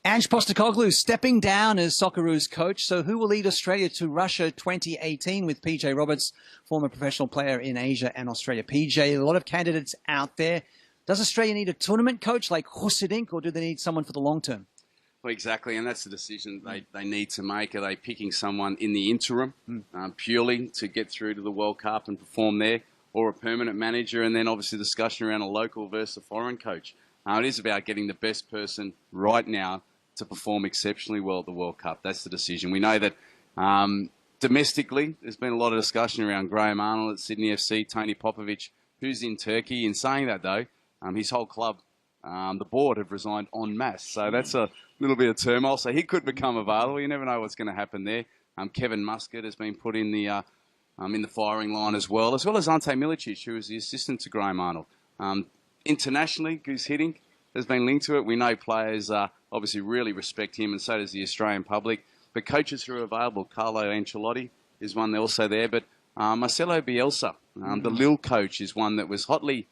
Ange Postecoglou stepping down as Socceroos coach. So who will lead Australia to Russia 2018 with PJ Roberts, former professional player in Asia and Australia? PJ, a lot of candidates out there. Does Australia need a tournament coach like Husadink, or do they need someone for the long term? Well, exactly, and that's the decision they need to make. Are they picking someone in the interim purely to get through to the World Cup and perform there, or a permanent manager, and then obviously discussion around a local versus a foreign coach? It is about getting the best person right now to perform exceptionally well at the World Cup. That's the decision. We know that domestically there's been a lot of discussion around Graham Arnold at Sydney FC, Tony Popovic, who's in Turkey. In saying that, though, his whole club, the board, have resigned en masse. So that's a little bit of turmoil. So he could become available. You never know what's going to happen there. Kevin Muscat has been put in the firing line as well as Ante Milicic, who is the assistant to Graham Arnold. Internationally, Goose Hiddink has been linked to it. We know players obviously really respect him, and so does the Australian public. But coaches who are available, Carlo Ancelotti is one also there. But Marcelo Bielsa, the Lille coach, is one that was hotly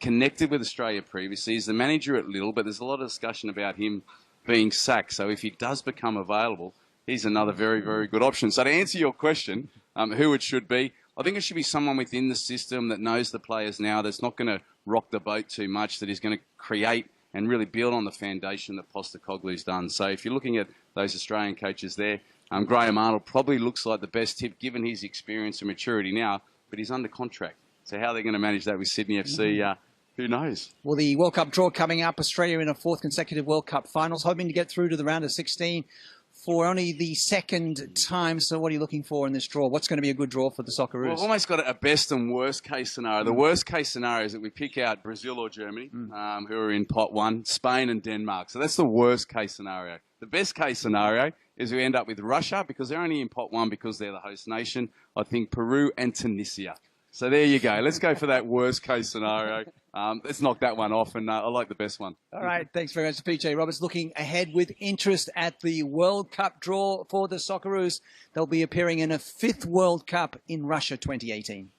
connected with Australia previously. He's the manager at Lille, but there's a lot of discussion about him being sacked. So if he does become available, he's another very, very good option. So to answer your question, who it should be, I think it should be someone within the system that knows the players now, that's not going to rock the boat too much, that is going to create and really build on the foundation that Postecoglou's done. So if you're looking at those Australian coaches there, Graham Arnold probably looks like the best tip given his experience and maturity now, but he's under contract. So how they're going to manage that with Sydney FC, who knows? Well, the World Cup draw coming up, Australia in a fourth consecutive World Cup finals, hoping to get through to the round of 16 for only the second time. So what are you looking for in this draw? What's going to be a good draw for the Socceroos? Well, we've almost got a best and worst case scenario. The worst case scenario is that we pick out Brazil or Germany, who are in pot one, Spain and Denmark. So that's the worst case scenario. The best case scenario is we end up with Russia, because they're only in pot one because they're the host nation. I think Peru and Tunisia. So there you go. Let's go for that worst case scenario. Let's knock that one off, and I like the best one. All right. Thanks very much, PJ Roberts. Looking ahead with interest at the World Cup draw for the Socceroos. They'll be appearing in a fifth World Cup in Russia 2018.